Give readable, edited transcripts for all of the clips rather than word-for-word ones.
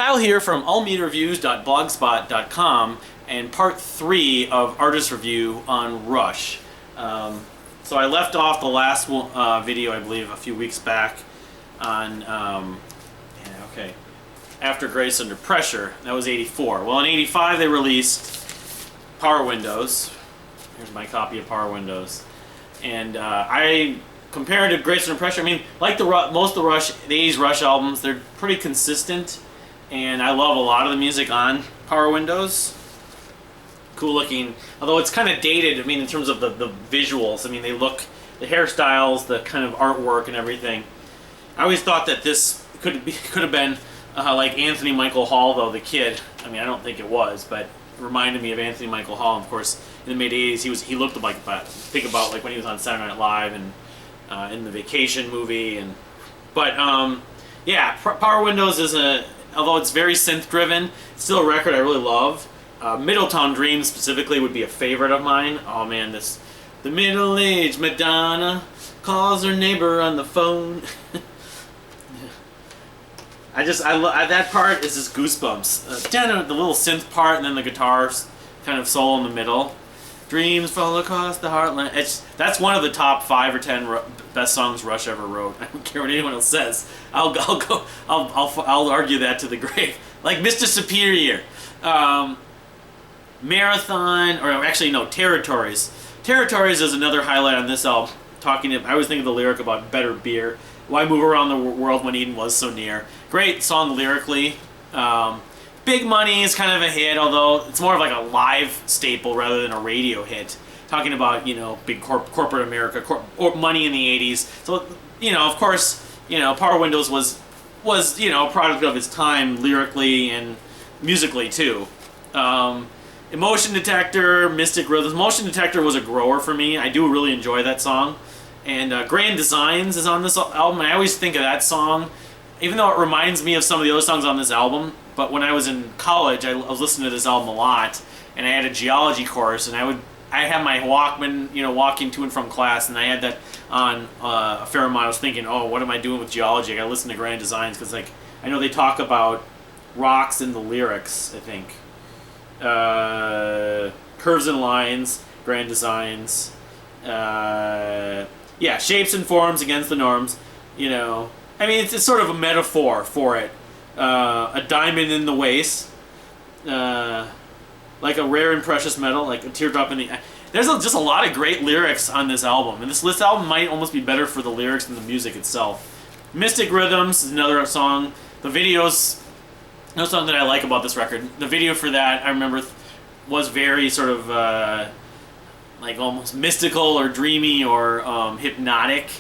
Kyle here from allmusikreviews.blogspot.com and part 3 of artist review on Rush. So I left off the last video, I believe, a few weeks back on After Grace Under Pressure. That was 84. Well, in 85 they released Power Windows. Here's my copy of Power Windows. And I compared to Grace Under Pressure. I mean, like most of the 80s Rush albums, they're pretty consistent. And I love a lot of the music on Power Windows. Cool looking, although it's kind of dated, I mean, in terms of the visuals. I mean, the hairstyles, the kind of artwork and everything. I always thought that this could have been like Anthony Michael Hall, though, the kid. I mean, I don't think it was, but it reminded me of Anthony Michael Hall. And of course, in the mid-80s, he looked like that. Think about like when he was on Saturday Night Live and in the Vacation movie. Yeah, Power Windows is although it's very synth-driven, it's still a record I really love. Middletown Dream specifically would be a favorite of mine. Oh man, the middle-aged Madonna calls her neighbor on the phone. That part is just goosebumps. The little synth part and then the guitar kind of solo in the middle. Dreams fall across the heartland. That's one of the top 5 or 10 best songs Rush ever wrote. I don't care what anyone else says. I'll argue that to the grave. Like Mr. Superior, Marathon, or actually no, Territories. Territories is another highlight on this album. I always think of the lyric about better beer. Why move around the world when Eden was so near? Great song lyrically. Big Money is kind of a hit, although it's more of like a live staple rather than a radio hit. Talking about, you know, big corporate America, or money in the 80s. So, you know, of course, you know, Power Windows was you know, a product of its time lyrically and musically too. Emotion Detector, Mystic Rhythms. Motion Detector was a grower for me. I do really enjoy that song. And Grand Designs is on this album. I always think of that song, even though it reminds me of some of the other songs on this album. But when I was in college, I was listening to this album a lot, and I had a geology course, and I had my Walkman, you know, walking to and from class, and I had that on a fair amount. I was thinking, oh, what am I doing with geology? I gotta listen to Grand Designs, because like I know they talk about rocks in the lyrics, I think. Curves and Lines, Grand Designs. Yeah, Shapes and Forms Against the Norms, you know. I mean, it's sort of a metaphor for it. A diamond in the waist, like a rare and precious metal, like a teardrop in the... There's just a lot of great lyrics on this album, and this album might almost be better for the lyrics than the music itself. Mystic Rhythms is another song. The videos... No song that I like about this record. The video for that, I remember, was very sort of like almost mystical or dreamy or hypnotic.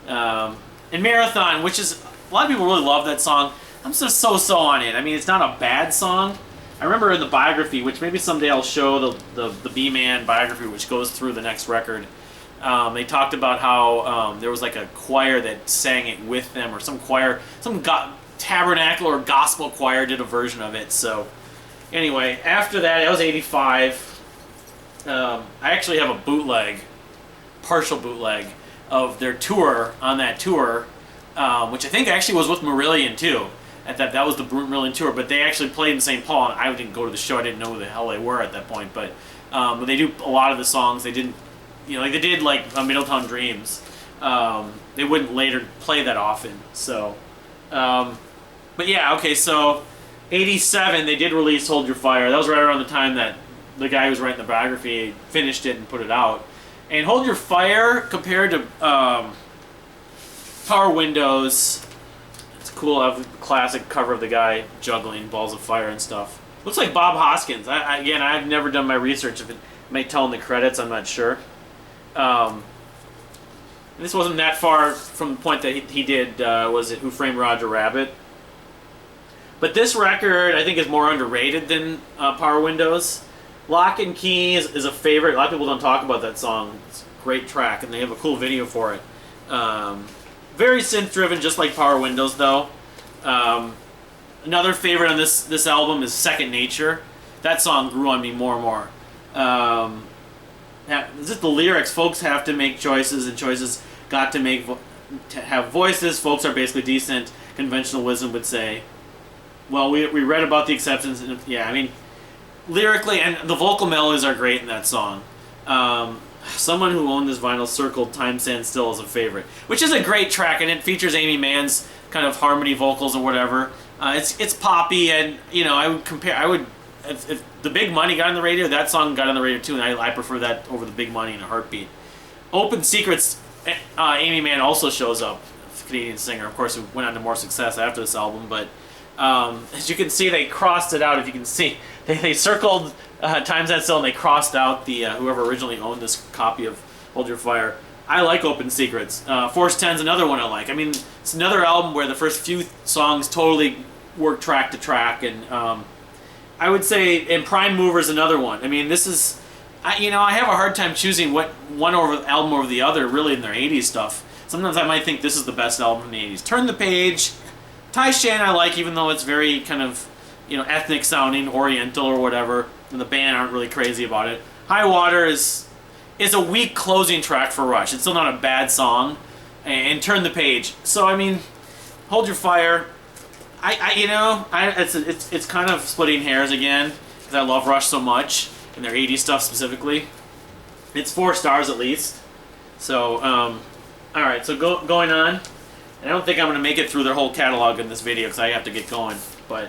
And Marathon, which is... A lot of people really love that song. I'm just so on it. I mean, it's not a bad song. I remember in the biography, which maybe someday I'll show the B-Man biography, which goes through the next record. They talked about how there was like a choir that sang it with them, or some choir, tabernacle or gospel choir did a version of it. So anyway, after that, it was 85. I actually have a partial bootleg of their tour on that tour, which I think actually was with Marillion too. That was the Marillion tour, but they actually played in St. Paul, and I didn't go to the show. I didn't know who the hell they were at that point, but they do a lot of the songs. They didn't, you know, like they did like Middletown Dreams. They wouldn't later play that often. So, but yeah, okay. So, 87, they did release "Hold Your Fire." That was right around the time that the guy who was writing the biography finished it and put it out. And "Hold Your Fire" compared to Power Windows. It's cool. I have the classic cover of the guy juggling balls of fire and stuff. Looks like Bob Hoskins. Again, I've never done my research. If it might tell in the credits, I'm not sure. This wasn't that far from the point that he did, was it Who Framed Roger Rabbit? But this record, I think, is more underrated than Power Windows. Lock and Key is a favorite. A lot of people don't talk about that song. It's a great track, and they have a cool video for it. Very synth-driven, just like Power Windows, though. Another favorite on this album is Second Nature. That song grew on me more and more. Just the lyrics. Folks have to make choices, and choices got to have voices. Folks are basically decent, conventional wisdom would say. well, we read about the exceptions, and yeah, I mean, lyrically, and the vocal melodies are great in that song. Someone who owned this vinyl circled "Time Stands Still" as a favorite, which is a great track, and it features Amy Mann's kind of harmony vocals or whatever. It's poppy, and you know, if the Big Money got on the radio, that song got on the radio too, and I prefer that over the Big Money in a heartbeat. Open Secrets, Amy Mann also shows up, Canadian singer, of course, who went on to more success after this album, but as you can see, they crossed it out. If you can see, they circled Time Stands Still, and they crossed out the whoever originally owned this copy of Hold Your Fire. I like Open Secrets. Force 10's another one I like. I mean, it's another album where the first few songs totally work track to track, and I would say, and Prime Mover's another one. I mean, this is, I have a hard time choosing what one album over the other, really, in their 80s stuff. Sometimes I might think this is the best album in the 80s. Turn the Page, Tai Shan I like, even though it's very kind of, ethnic sounding, oriental or whatever, and the band aren't really crazy about it. High Water is a weak closing track for Rush. It's still not a bad song. And Turn the Page. So, I mean, Hold Your Fire, it's kind of splitting hairs again, because I love Rush so much, and their 80s stuff specifically. It's 4 stars at least. So, alright, so going on. I don't think I'm going to make it through their whole catalog in this video, because I have to get going. But,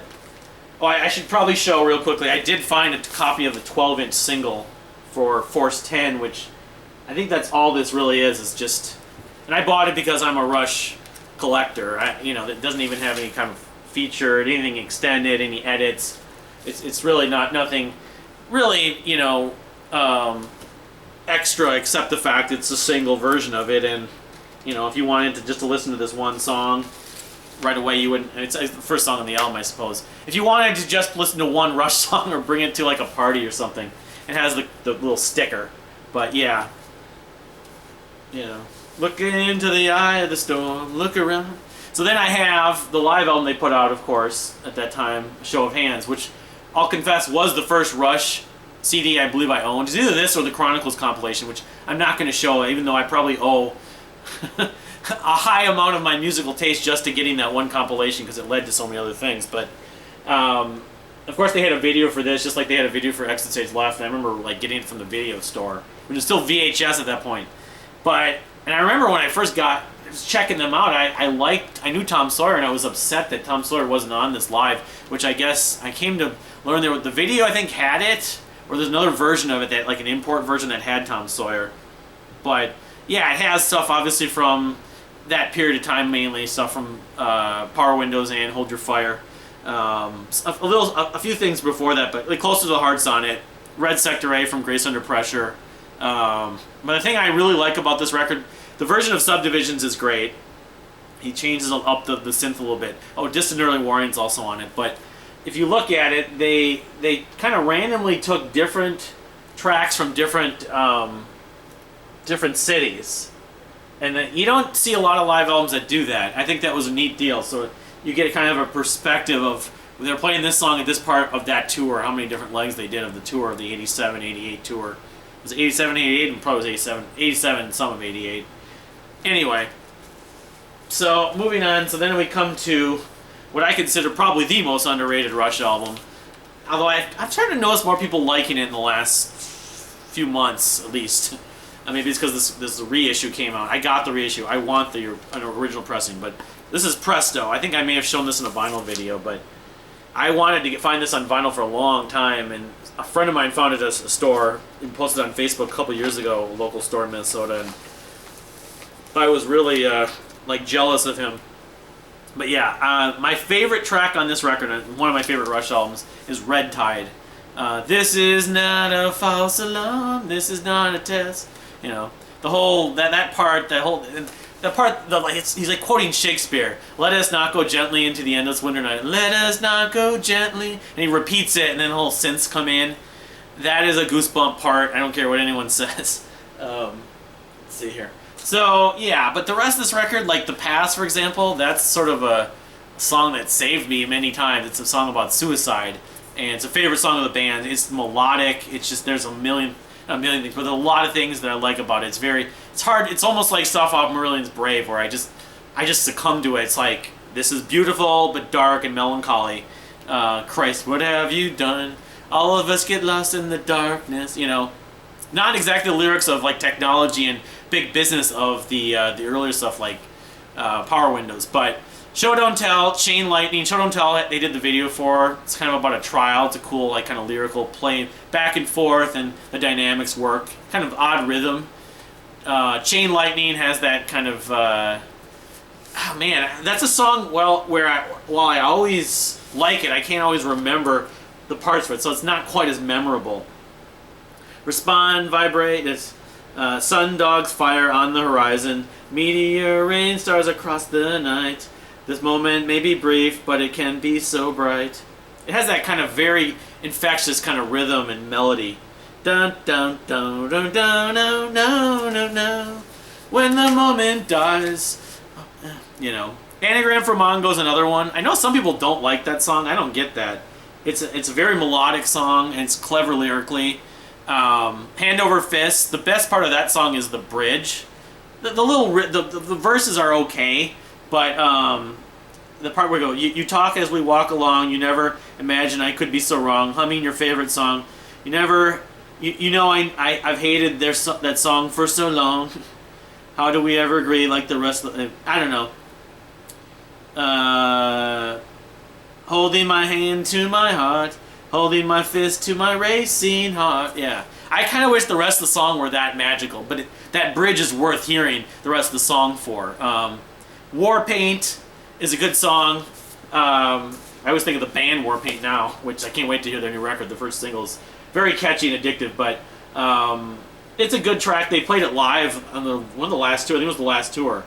I should probably show real quickly, I did find a copy of the 12-inch single for Force 10, which I think that's all this really is. It's just, and I bought it because I'm a Rush collector. It doesn't even have any kind of feature, anything extended, any edits. It's really nothing really, extra except the fact it's a single version of it, and if you wanted to listen to this one song right away, you wouldn't. It's the first song on the album, I suppose. If you wanted to just listen to one Rush song or bring it to like a party or something, it has the little sticker. But yeah, look into the eye of the storm, look around. So then I have the live album they put out, of course, at that time, Show of Hands, which I'll confess was the first Rush CD I believe I owned. It's either this or the Chronicles compilation, which I'm not going to show, even though I probably owe a high amount of my musical taste just to getting that one compilation, because it led to so many other things. But of course they had a video for this, just like they had a video for Exit Stage Left, and I remember getting it from the video store, which was still VHS at that point. And I remember when I first was checking them out, I knew Tom Sawyer, and I was upset that Tom Sawyer wasn't on this live, which I guess I came to learn there. The video, I think, had it, or there's another version of it, that an import version that had Tom Sawyer. But yeah, it has stuff obviously from that period of time, mainly stuff from Power Windows and Hold Your Fire. A few things before that, but Closer to the Heart's on it. Red Sector A from Grace Under Pressure. But the thing I really like about this record, the version of Subdivisions is great. He changes up the synth a little bit. Oh, Distant Early Warning's also on it. But if you look at it, they kind of randomly took different tracks from different cities. And you don't see a lot of live albums that do that. I think that was a neat deal. So you get kind of a perspective of, when they're playing this song at this part of that tour, how many different legs they did of the tour, of the 87, 88 tour. Was it 87, 88? And probably was 87 and some of 88. Anyway, so moving on. So then we come to what I consider probably the most underrated Rush album. Although I've started to notice more people liking it in the last few months, at least. Maybe it's because this reissue came out. I got the reissue. I want an original pressing, but this is Presto. I think I may have shown this in a vinyl video, but I wanted to find this on vinyl for a long time, and a friend of mine found it at a store and posted it on Facebook a couple years ago, a local store in Minnesota, and I was really jealous of him. But yeah, my favorite track on this record, and one of my favorite Rush albums, is Red Tide. This is not a false alarm, this is not a test. The whole, that part, he's quoting Shakespeare. Let us not go gently into the endless winter night. Let us not go gently. And he repeats it, and then the whole synths come in. That is a goosebump part. I don't care what anyone says. Let's see here. So, yeah, but the rest of this record, like The Past, for example, that's sort of a song that saved me many times. It's a song about suicide, and it's a favorite song of the band. It's melodic. It's just, there's a million things, but there's a lot of things that I like about it. It's hard. It's almost like stuff off Marillion's Brave, where I just succumb to it. It's like, this is beautiful but dark and melancholy, Christ, what have you done? All of us get lost in the darkness. You know, not exactly the lyrics of like technology and big business of the earlier stuff like Power Windows, but Show Don't Tell, Chain Lightning, Show Don't Tell, they did the video for. It's kind of about a trial. It's a cool, like, kind of lyrical playing back and forth, and the dynamics work. Kind of odd rhythm. Chain Lightning has that kind of, oh man, that's a song, well, while I always like it, I can't always remember the parts of it, so it's not quite as memorable. Respond, Vibrate, it's sun, dogs, fire on the horizon, meteor, rain, stars across the night. This moment may be brief, but it can be so bright. It has that kind of very infectious kind of rhythm and melody. Dun dun dun dun dun dun dun dun dun. When the moment dies, you know. Anagram for Mongo is another one. I know some people don't like that song. I don't get that. It's a very melodic song and it's clever lyrically. Hand Over Fist. The best part of that song is the bridge. The verses are okay. But the part where we go, you talk as we walk along, you never imagine I could be so wrong, humming your favorite song. You never, you know I've hated that song for so long. How do we ever agree like the rest of the, I don't know. Holding my hand to my heart, holding my fist to my racing heart. Yeah. I kind of wish the rest of the song were that magical, but that bridge is worth hearing the rest of the song for. Warpaint is a good song. I always think of the band Warpaint now, which I can't wait to hear their new record. The first single is very catchy and addictive, but it's a good track. They played it live on one of the last two. I think it was the last tour.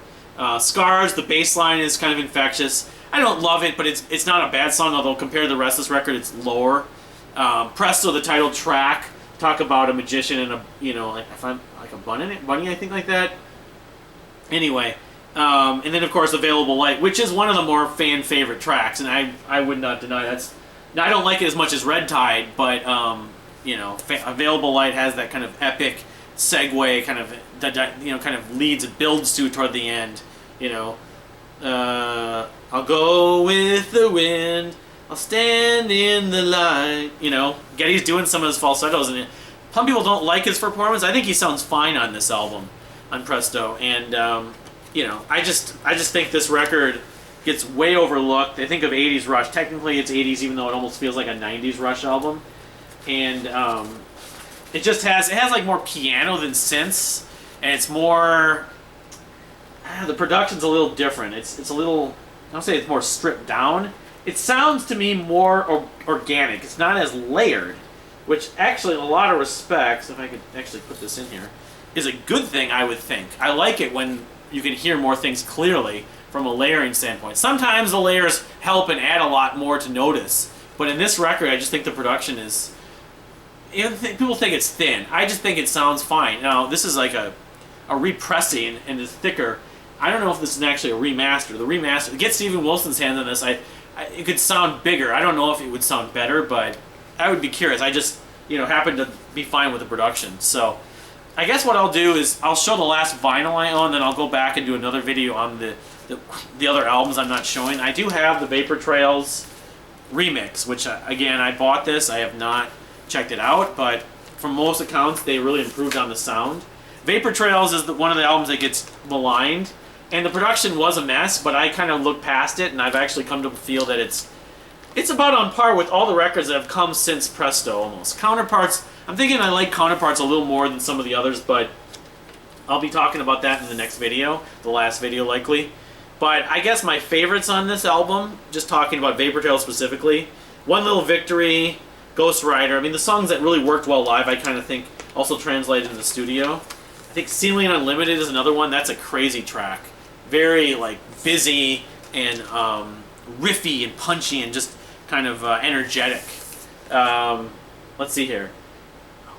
Scars, the bass line is kind of infectious. I don't love it, but it's not a bad song, although compared to the rest of this record, it's lower. Presto, the title track, talk about a magician and if I'm like a bunny, I think like that. Anyway. And then, of course, Available Light, which is one of the more fan-favorite tracks, and I would not deny that's. Now, I don't like it as much as Red Tide, but, Available Light has that kind of epic segue, kind of, kind of leads, it builds to toward the end, I'll go with the wind, I'll stand in the light, Geddy's doing some of his falsettos, and some people don't like his performance. I think he sounds fine on this album, on Presto, and, I just think this record gets way overlooked. They think of 80s Rush. Technically, it's 80s, even though it almost feels like a 90s Rush album. And it has like more piano than synths, and it's more. The production's a little different. It's a little. I don't say it's more stripped down. It sounds to me more organic. It's not as layered, which actually, in a lot of respects, if I could actually put this in here, is a good thing. I would think. I like it when you can hear more things clearly from a layering standpoint. Sometimes the layers help and add a lot more to notice, but in this record, I just think the production is. People think it's thin. I just think it sounds fine. Now, this is like a repressing and it's thicker. I don't know if this is actually a remaster. The remaster, get Steven Wilson's hand on this. It could sound bigger. I don't know if it would sound better, but I would be curious. I just happen to be fine with the production. So. I guess what I'll do is I'll show the last vinyl I own, then I'll go back and do another video on the other albums I'm not showing. I do have the Vapor Trails remix, which, again, I bought this. I have not checked it out, but from most accounts, they really improved on the sound. Vapor Trails is one of the albums that gets maligned, and the production was a mess, but I kind of looked past it, and I've actually come to feel that it's about on par with all the records that have come since Presto, almost. Counterparts, I'm thinking I like Counterparts a little more than some of the others, but I'll be talking about that in the next video, the last video likely. But I guess my favorites on this album, just talking about Vapor Trails specifically, One Little Victory, Ghost Rider. I mean, the songs that really worked well live, I kind of think also translated in the studio. I think Ceiling Unlimited is another one. That's a crazy track. Very, like, busy and riffy and punchy and just kind of energetic. Let's see here.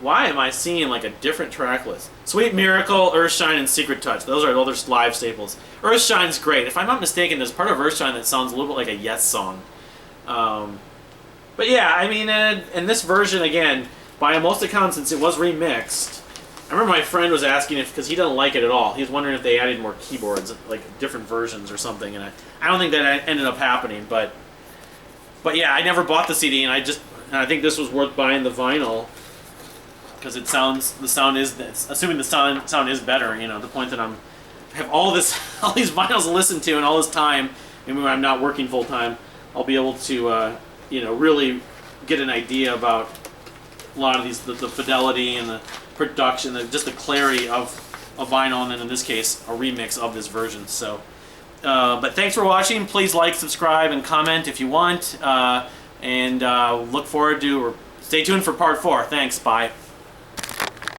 Why am I seeing like a different track list? Sweet Miracle, Earthshine, and Secret Touch. Those are other live staples. Earthshine's great. If I'm not mistaken, there's part of Earthshine that sounds a little bit like a Yes song. But yeah, I mean, and this version, again, by most accounts, since it was remixed, I remember my friend was asking because he doesn't like it at all. He was wondering if they added more keyboards, like different versions or something, and I don't think that ended up happening, but But yeah, I never bought the CD, and I think this was worth buying the vinyl because the sound is this. Assuming the sound is better, you know, the point that I have all these vinyls to listen to and all this time, and when I'm not working full time, I'll be able to you know, really get an idea about a lot of these, the fidelity and the production, just the clarity of a vinyl, and then in this case, a remix of this version. So, but thanks for watching. Please like, subscribe, and comment if you want, and look forward to, or stay tuned for part 4. Thanks. Bye.